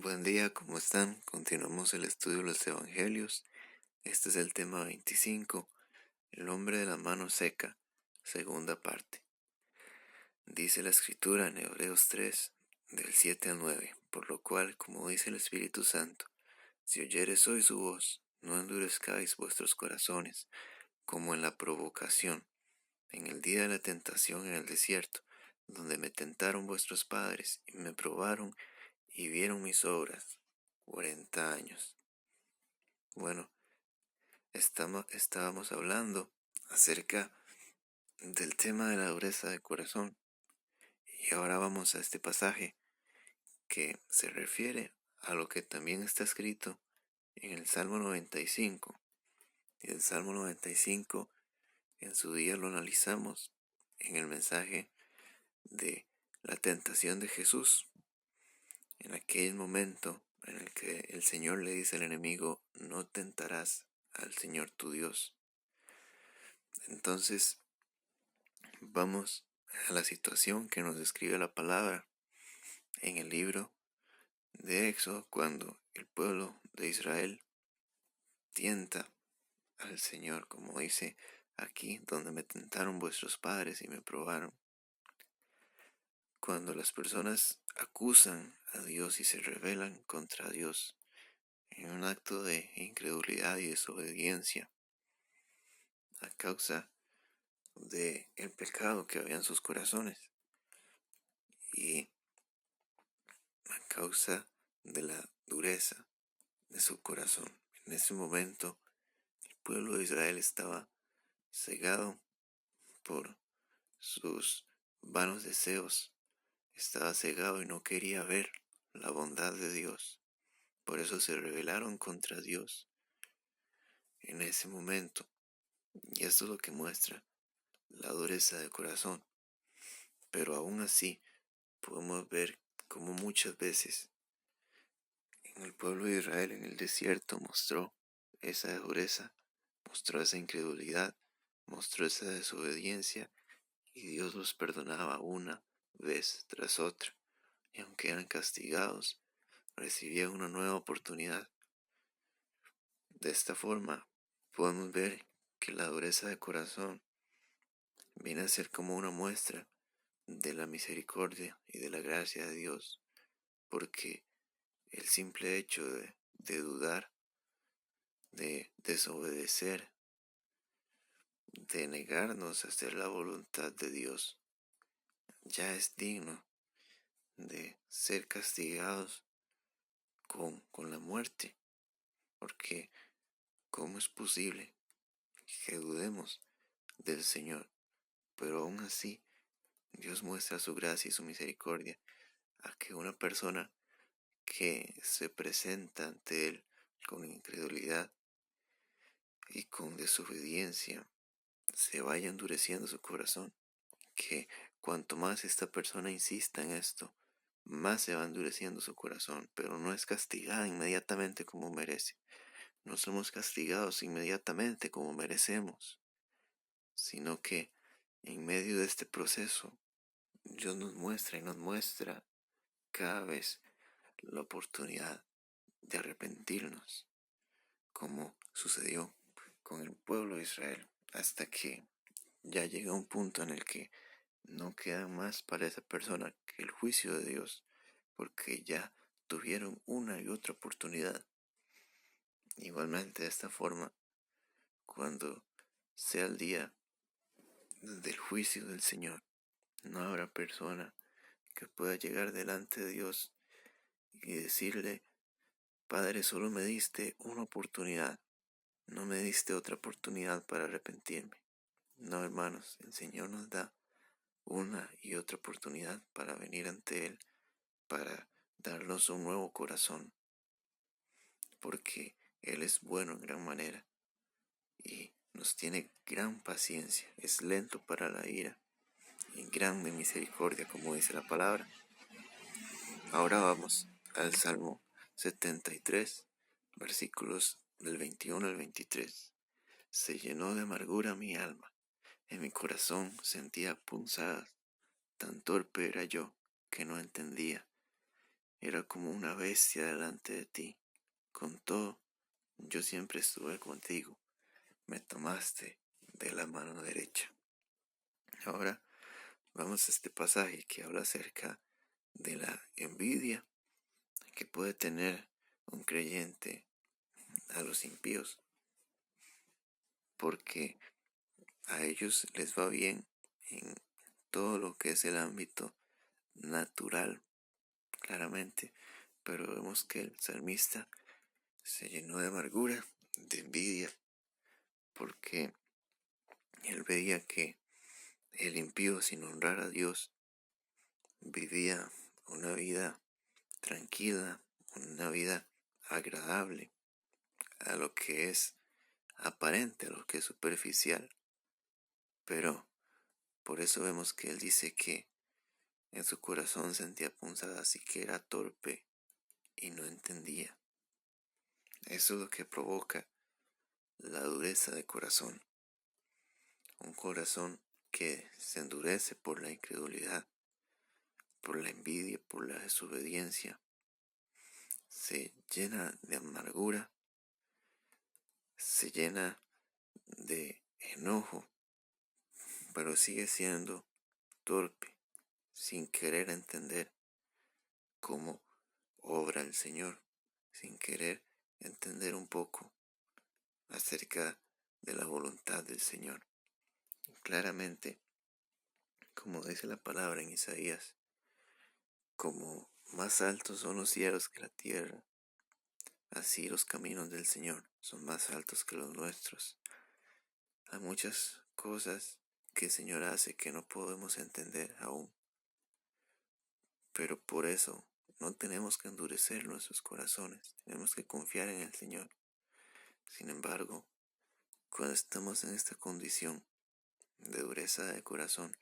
Buen día, ¿cómo están? Continuamos el estudio de los Evangelios. Este es el tema 25, el hombre de la mano seca, segunda parte. Dice la Escritura en Hebreos 3, del 7 al 9, por lo cual, como dice el Espíritu Santo, si oyereis hoy su voz, no endurezcáis vuestros corazones, como en la provocación, en el día de la tentación en el desierto, donde me tentaron vuestros padres y me probaron y vieron mis obras 40 años. Bueno, estábamos hablando acerca del tema de la dureza de corazón y ahora vamos a este pasaje que se refiere a lo que también está escrito en el Salmo 95. Y el Salmo 95 en su día lo analizamos en el mensaje de la tentación de Jesús, en aquel momento en el que el Señor le dice al enemigo: no tentarás al Señor tu Dios. Entonces, vamos a la situación que nos describe la palabra en el libro de Éxodo, cuando el pueblo de Israel tienta al Señor, como dice aquí, donde me tentaron vuestros padres y me probaron. Cuando las personas acusan a Dios y se rebelan contra Dios en un acto de incredulidad y desobediencia a causa de el pecado que había en sus corazones y a causa de la dureza de su corazón. En ese momento, el pueblo de Israel estaba cegado por sus vanos deseos, estaba cegado y no quería ver la bondad de Dios. Por eso se rebelaron contra Dios en ese momento. Y esto es lo que muestra la dureza de corazón. Pero aún así, podemos ver cómo muchas veces en el pueblo de Israel en el desierto mostró esa dureza, mostró esa incredulidad, mostró esa desobediencia, y Dios los perdonaba una vez tras otra. Y aunque eran castigados, recibían una nueva oportunidad. De esta forma, podemos ver que la dureza de corazón viene a ser como una muestra de la misericordia y de la gracia de Dios, porque el simple hecho de dudar, de desobedecer, de negarnos a hacer la voluntad de Dios, ya es digno de ser castigados con la muerte, porque ¿cómo es posible que dudemos del Señor? Pero aún así, Dios muestra su gracia y su misericordia a que una persona que se presenta ante Él con incredulidad y con desobediencia se vaya endureciendo su corazón, que cuanto más esta persona insista en esto, más se va endureciendo su corazón, pero no es castigada inmediatamente como merece. No somos castigados inmediatamente como merecemos, sino que en medio de este proceso, Dios nos muestra y nos muestra cada vez la oportunidad de arrepentirnos, como sucedió con el pueblo de Israel, hasta que ya llega un punto en el que no queda más para esa persona que el juicio de Dios, porque ya tuvieron una y otra oportunidad. Igualmente, de esta forma, cuando sea el día del juicio del Señor, no habrá persona que pueda llegar delante de Dios y decirle: Padre, solo me diste una oportunidad, no me diste otra oportunidad para arrepentirme. No, hermanos, el Señor nos da una y otra oportunidad para venir ante Él, para darnos un nuevo corazón, porque Él es bueno en gran manera y nos tiene gran paciencia, es lento para la ira y grande misericordia, como dice la palabra. Ahora vamos al Salmo 73, versículos del 21 al 23. Se llenó de amargura mi alma, en mi corazón sentía punzadas, tan torpe era yo que no entendía. era como una bestia delante de ti. Con todo, yo siempre estuve contigo. Me tomaste de la mano derecha. Ahora vamos a este pasaje que habla acerca de la envidia que puede tener un creyente a los impíos, porque a ellos les va bien en todo lo que es el ámbito natural, claramente, pero vemos que el salmista se llenó de amargura, de envidia, porque él veía que el impío, sin honrar a Dios, vivía una vida tranquila, una vida agradable a lo que es aparente, a lo que es superficial. Pero por eso vemos que él dice que en su corazón sentía punzadas y que era torpe y no entendía. Eso es lo que provoca la dureza de corazón. Un corazón que se endurece por la incredulidad, por la envidia, por la desobediencia. Se llena de amargura, se llena de enojo, pero sigue siendo torpe, sin querer entender cómo obra el Señor, sin querer entender un poco acerca de la voluntad del Señor. Claramente, como dice la palabra en Isaías, como más altos son los cielos que la tierra, así los caminos del Señor son más altos que los nuestros. Hay muchas cosas que el Señor hace que no podemos entender aún, pero por eso no tenemos que endurecer nuestros corazones, tenemos que confiar en el Señor. Sin embargo, cuando estamos en esta condición de dureza de corazón,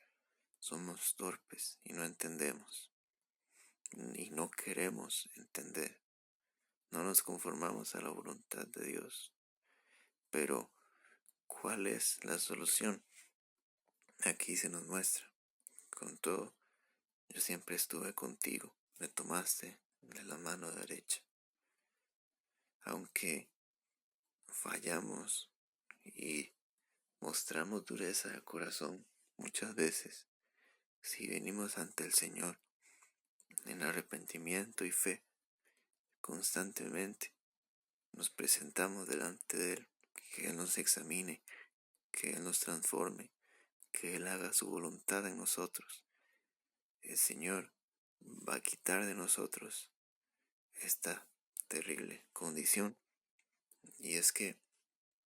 somos torpes y no entendemos, y no queremos entender, no nos conformamos a la voluntad de Dios. Pero, ¿cuál es la solución? Aquí se nos muestra. Con todo, yo siempre estuve contigo, me tomaste de la mano derecha. Aunque fallamos y mostramos dureza de corazón muchas veces, si venimos ante el Señor en arrepentimiento y fe constantemente, nos presentamos delante de Él, que Él nos examine, que Él nos transforme, que Él haga su voluntad en nosotros. El Señor va a quitar de nosotros esta terrible condición, y es que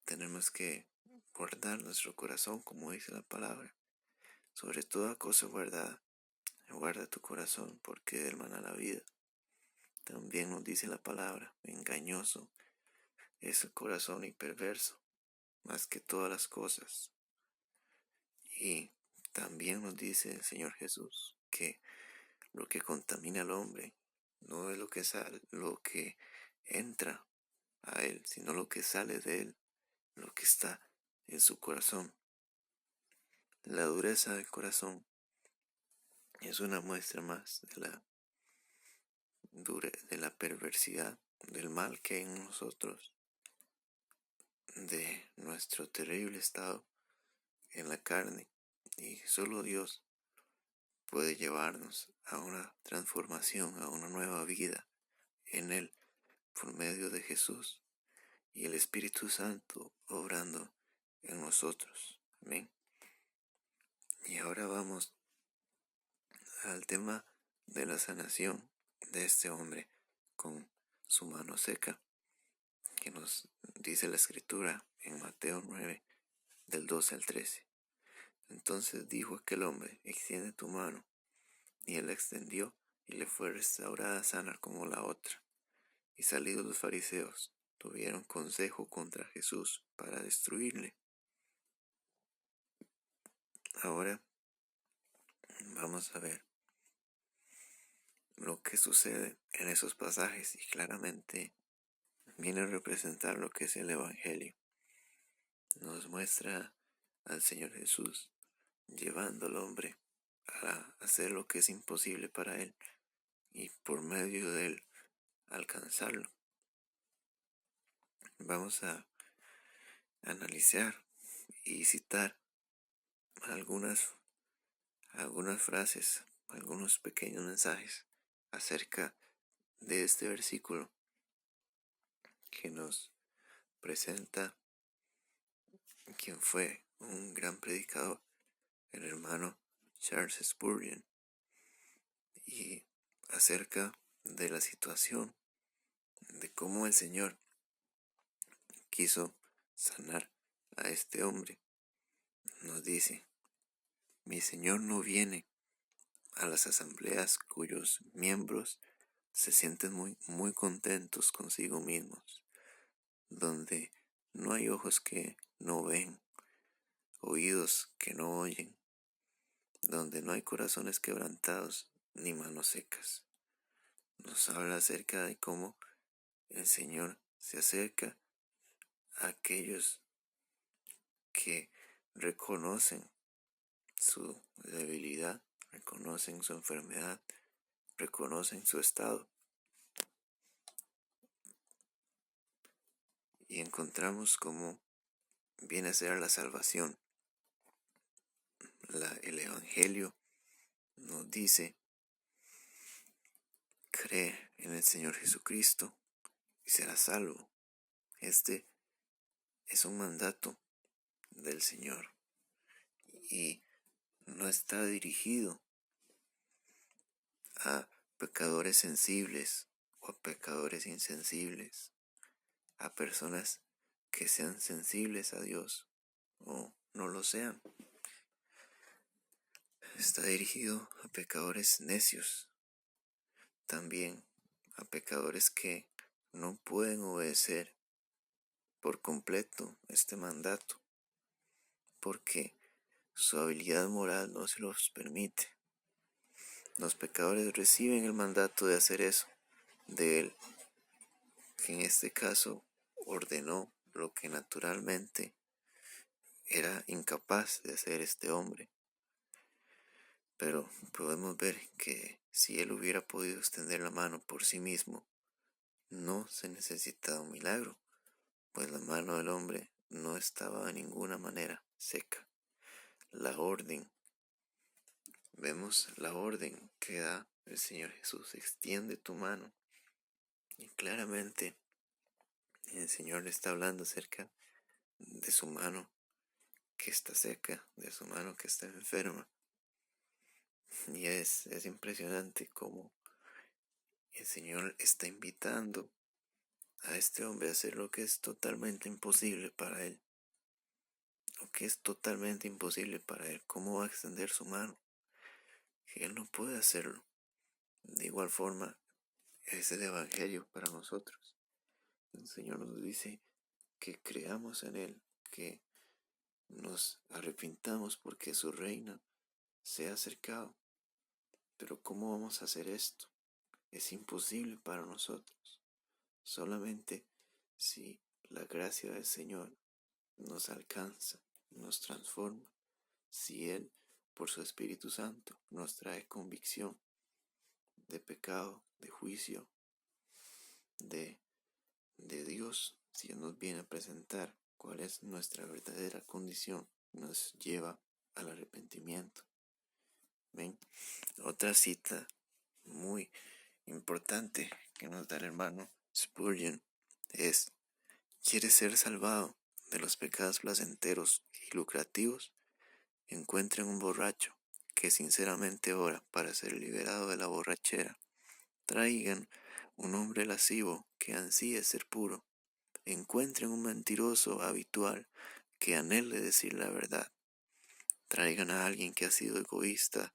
tenemos que guardar nuestro corazón, como dice la palabra. Sobre toda cosa guardada, guarda tu corazón, porque de él mana la vida. También nos dice la palabra, engañoso es el corazón y perverso, más que todas las cosas. Y también nos dice el Señor Jesús que lo que contamina al hombre no es lo que entra a él, sino lo que sale de él, lo que está en su corazón. La dureza del corazón es una muestra más de la perversidad, del mal que hay en nosotros, de nuestro terrible estado en la carne, y solo Dios puede llevarnos a una transformación, a una nueva vida en Él por medio de Jesús y el Espíritu Santo obrando en nosotros. Amén. Y ahora vamos al tema de la sanación de este hombre con su mano seca, que nos dice la Escritura en Mateo 9, del 12 al 13. Entonces dijo aquel hombre, extiende tu mano. Y él la extendió, y le fue restaurada sana como la otra. Y salidos los fariseos, tuvieron consejo contra Jesús para destruirle. Ahora vamos a ver lo que sucede en esos pasajes, y claramente viene a representar lo que es el Evangelio. Nos muestra al Señor Jesús llevando al hombre a hacer lo que es imposible para él, y por medio de él alcanzarlo. Vamos a analizar y citar algunas, algunas frases, algunos pequeños mensajes acerca de este versículo que nos presenta quien fue un gran predicador, el hermano Charles Spurgeon, y acerca de la situación de cómo el Señor quiso sanar a este hombre. Nos dice: mi Señor no viene a las asambleas cuyos miembros se sienten muy contentos consigo mismos, donde no hay ojos que no ven, oídos que no oyen, donde no hay corazones quebrantados ni manos secas. Nos habla acerca de cómo el Señor se acerca a aquellos que reconocen su debilidad, reconocen su enfermedad, reconocen su estado. Y encontramos cómo viene a ser la salvación. El Evangelio nos dice: cree en el Señor Jesucristo y serás salvo. Este es un mandato del Señor y no está dirigido a pecadores sensibles o a pecadores insensibles, a personas que sean sensibles a Dios o no lo sean. Está dirigido a pecadores necios, también a pecadores que no pueden obedecer por completo este mandato, porque su habilidad moral no se los permite. Los pecadores reciben el mandato de hacer eso de Él, que en este caso ordenó lo que naturalmente era incapaz de hacer este hombre. Pero podemos ver que si Él hubiera podido extender la mano por sí mismo, no se necesitaba un milagro, pues la mano del hombre no estaba de ninguna manera seca. Vemos la orden que da el Señor Jesús: extiende tu mano. Y claramente el Señor le está hablando acerca de su mano que está seca, de su mano que está enferma. Y es impresionante cómo el Señor está invitando a este hombre a hacer lo que es totalmente imposible para él. Lo que es totalmente imposible para él. ¿Cómo va a extender su mano? Que él no puede hacerlo. De igual forma, es el Evangelio para nosotros. El Señor nos dice que creamos en Él, que nos arrepintamos porque su reino se ha acercado. Pero ¿cómo vamos a hacer esto? Es imposible para nosotros. Solamente si la gracia del Señor nos alcanza, nos transforma, si Él, por su Espíritu Santo, nos trae convicción de pecado, de juicio, de Dios, si Él nos viene a presentar cuál es nuestra verdadera condición, nos lleva al arrepentimiento. ¿Ven? Otra cita muy importante que nos da el hermano Spurgeon es: ¿quieres ser salvado de los pecados placenteros y lucrativos? Encuentren un borracho que sinceramente ora para ser liberado de la borrachera. Traigan un hombre lascivo que ansíe ser puro. Encuentren un mentiroso habitual que anhele decir la verdad. Traigan a alguien que ha sido egoísta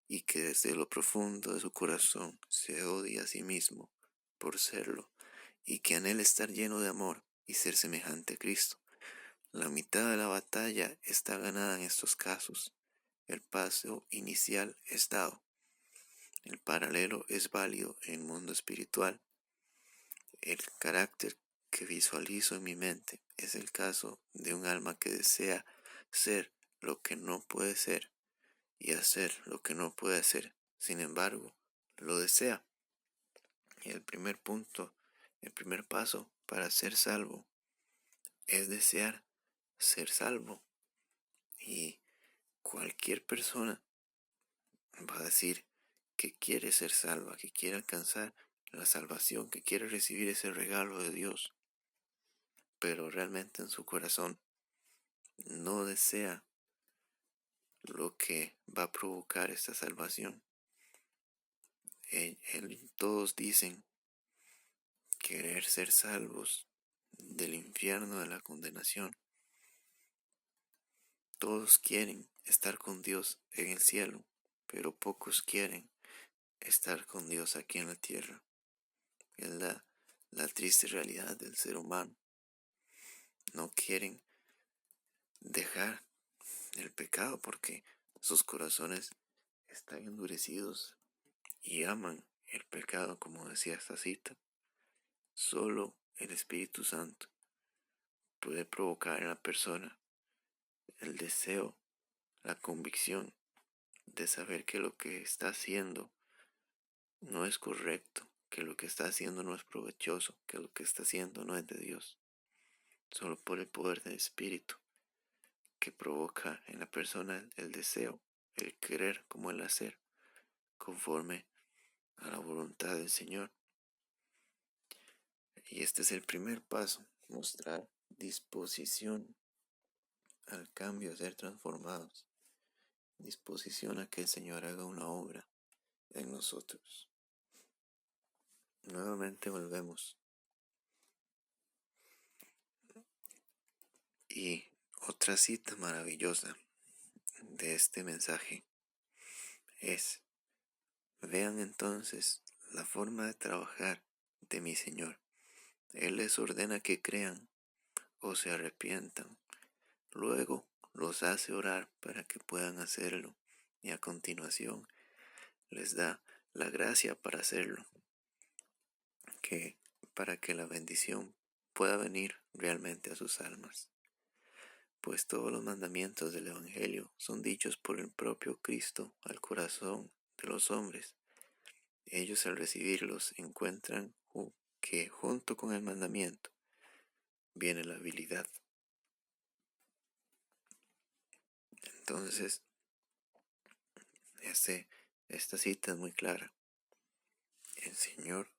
y que desde lo profundo de su corazón se odia a sí mismo por serlo, y que anhele estar lleno de amor y ser semejante a Cristo. La mitad de la batalla está ganada en estos casos. El paso inicial es dado. El paralelo es válido en el mundo espiritual. El carácter que visualizo en mi mente es el caso de un alma que desea ser lo que no puede ser y hacer lo que no puede hacer. Sin embargo, lo desea. El primer punto, el primer paso para ser salvo es desear ser salvo. Y cualquier persona va a decir que quiere ser salva, que quiere alcanzar la salvación, que quiere recibir ese regalo de Dios, pero realmente en su corazón no desea lo que va a provocar esta salvación. Todos dicen querer ser salvos del infierno, de la condenación. Todos quieren estar con Dios en el cielo, pero pocos quieren estar con Dios aquí en la tierra. Es la triste realidad del ser humano. No quieren dejar el pecado porque sus corazones están endurecidos y aman el pecado, como decía esta cita. Solo el Espíritu Santo puede provocar en la persona el deseo, la convicción de saber que lo que está haciendo no es correcto, que lo que está haciendo no es provechoso, que lo que está haciendo no es de Dios. Solo por el poder del Espíritu que provoca en la persona el deseo, el querer como el hacer, conforme a la voluntad del Señor. Y este es el primer paso, mostrar disposición al cambio, a ser transformados, disposición a que el Señor haga una obra en nosotros. Nuevamente volvemos. Y otra cita maravillosa de este mensaje es: vean entonces la forma de trabajar de mi Señor. Él les ordena que crean o se arrepientan. Luego los hace orar para que puedan hacerlo y a continuación les da la gracia para hacerlo, para que la bendición pueda venir realmente a sus almas. Pues todos los mandamientos del Evangelio son dichos por el propio Cristo al corazón de los hombres. Ellos al recibirlos encuentran que junto con el mandamiento viene la habilidad. Entonces, esta cita es muy clara. El Señor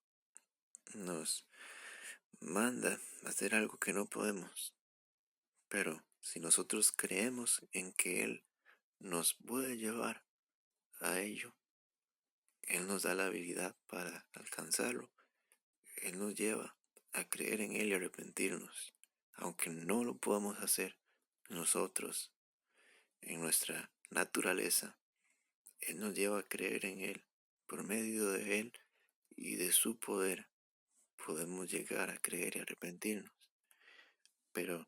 nos manda a hacer algo que no podemos, pero si nosotros creemos en que Él nos puede llevar a ello, Él nos da la habilidad para alcanzarlo. Él nos lleva a creer en Él y arrepentirnos, aunque no lo podamos hacer nosotros en nuestra naturaleza. Él nos lleva a creer en Él. Por medio de Él y de su poder podemos llegar a creer y arrepentirnos. Pero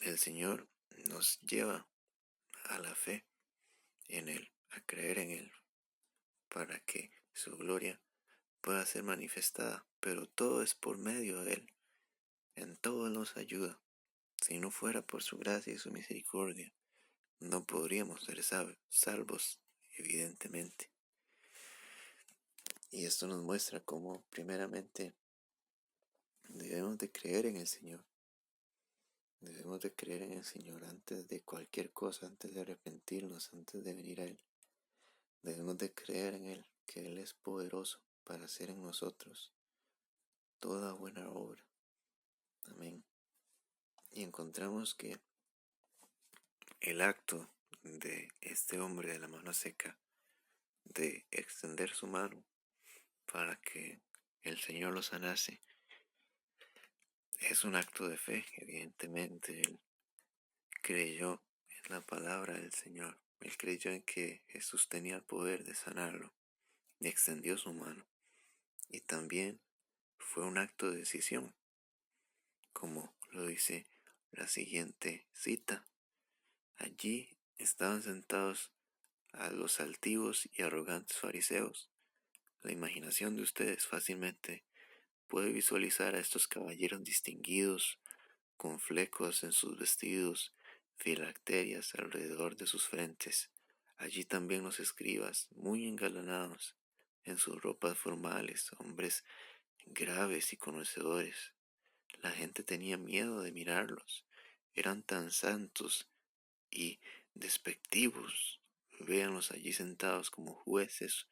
el Señor nos lleva a la fe en Él, a creer en Él, para que su gloria pueda ser manifestada. Pero todo es por medio de Él. En todo Él nos ayuda. Si no fuera por su gracia y su misericordia, no podríamos ser salvos, evidentemente. Y esto nos muestra cómo primeramente debemos de creer en el Señor. Debemos de creer en el Señor antes de cualquier cosa, antes de arrepentirnos, antes de venir a Él. Debemos de creer en Él, que Él es poderoso para hacer en nosotros toda buena obra. Amén. Y encontramos que el acto de este hombre de la mano seca, de extender su mano para que el Señor lo sanase, es un acto de fe. Evidentemente Él creyó en la palabra del Señor. Él creyó en que Jesús tenía el poder de sanarlo y extendió su mano. Y también fue un acto de decisión, como lo dice la siguiente cita. Allí estaban sentados a los altivos y arrogantes fariseos. La imaginación de ustedes fácilmente puede visualizar a estos caballeros distinguidos, con flecos en sus vestidos, filacterias alrededor de sus frentes. Allí también los escribas, muy engalanados, en sus ropas formales, hombres graves y conocedores. La gente tenía miedo de mirarlos. Eran tan santos y despectivos. Véanlos allí sentados como jueces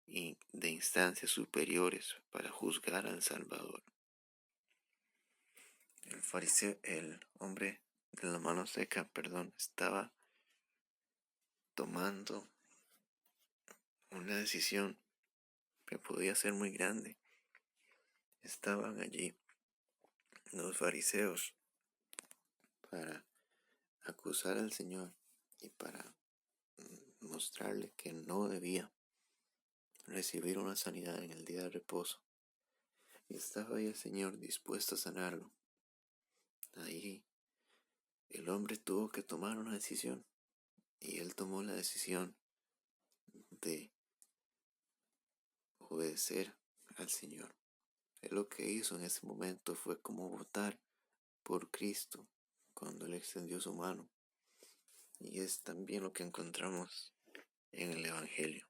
y de instancias superiores para juzgar al Salvador. El fariseo, el hombre de la mano seca, estaba tomando una decisión que podía ser muy grande. Estaban allí los fariseos para acusar al Señor y para mostrarle que no debía recibir una sanidad en el día de reposo. Y estaba ahí el Señor dispuesto a sanarlo. Ahí el hombre tuvo que tomar una decisión y él tomó la decisión de obedecer al Señor. Él lo que hizo en ese momento fue como votar por Cristo cuando Él extendió su mano. Y es también lo que encontramos en el Evangelio.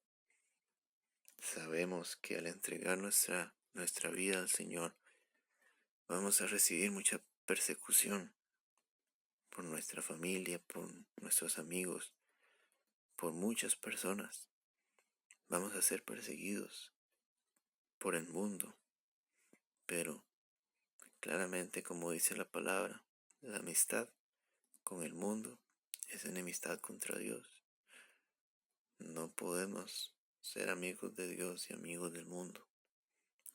Sabemos que al entregar nuestra vida al Señor, vamos a recibir mucha persecución por nuestra familia, por nuestros amigos, por muchas personas. Vamos a ser perseguidos por el mundo, pero claramente, como dice la palabra, la amistad con el mundo es enemistad contra Dios. No podemos ser amigos de Dios y amigos del mundo.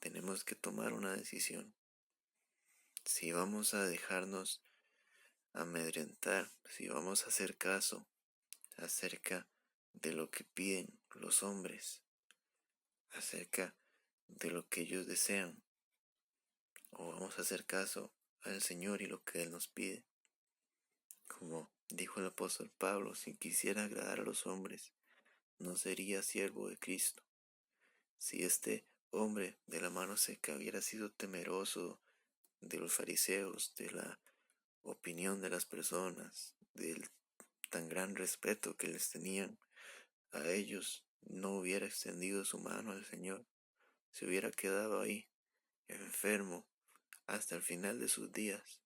Tenemos que tomar una decisión. Si vamos a dejarnos amedrentar, si vamos a hacer caso acerca de lo que piden los hombres, acerca de lo que ellos desean, o vamos a hacer caso al Señor y lo que Él nos pide. Como dijo el apóstol Pablo, si quisiera agradar a los hombres, no sería siervo de Cristo. Si este hombre de la mano seca hubiera sido temeroso de los fariseos, de la opinión de las personas, del tan gran respeto que les tenían a ellos, no hubiera extendido su mano al Señor. Se hubiera quedado ahí, enfermo, hasta el final de sus días,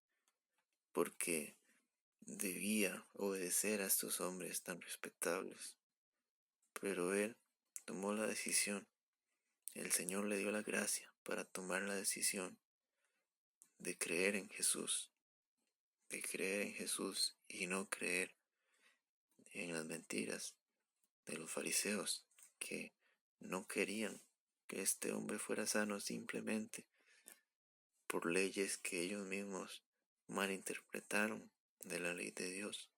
porque debía obedecer a estos hombres tan respetables. Pero él tomó la decisión. El Señor le dio la gracia para tomar la decisión de creer en Jesús, y no creer en las mentiras de los fariseos, que no querían que este hombre fuera sano simplemente por leyes que ellos mismos malinterpretaron de la ley de Dios.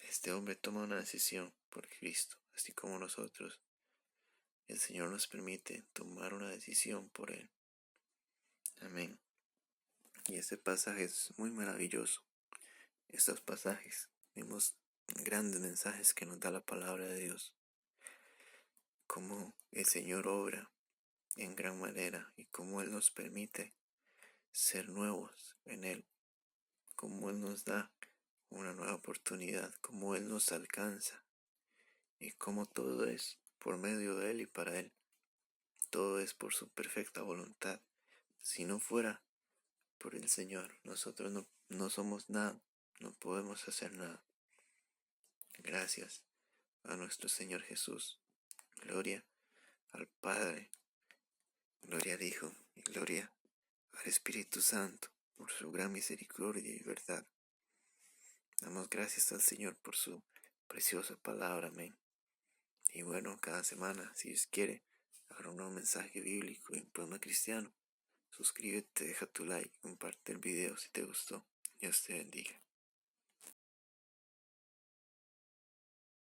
Este hombre toma una decisión por Cristo, así como nosotros. El Señor nos permite tomar una decisión por Él. Amén. Y este pasaje es muy maravilloso. Estos pasajes, vemos grandes mensajes que nos da la palabra de Dios. Cómo el Señor obra en gran manera y cómo Él nos permite ser nuevos en Él. Cómo Él nos da una nueva oportunidad, cómo Él nos alcanza y cómo todo es por medio de Él y para Él. Todo es por su perfecta voluntad. Si no fuera por el Señor, nosotros no somos nada, no podemos hacer nada. Gracias a nuestro Señor Jesús. Gloria al Padre, gloria al Hijo y gloria al Espíritu Santo por su gran misericordia y verdad. Damos gracias al Señor por su preciosa palabra. Amén. Y bueno, cada semana, si Dios quiere, habrá un nuevo mensaje bíblico en Poema Cristiano. Suscríbete, deja tu like, comparte el video si te gustó. Dios te bendiga.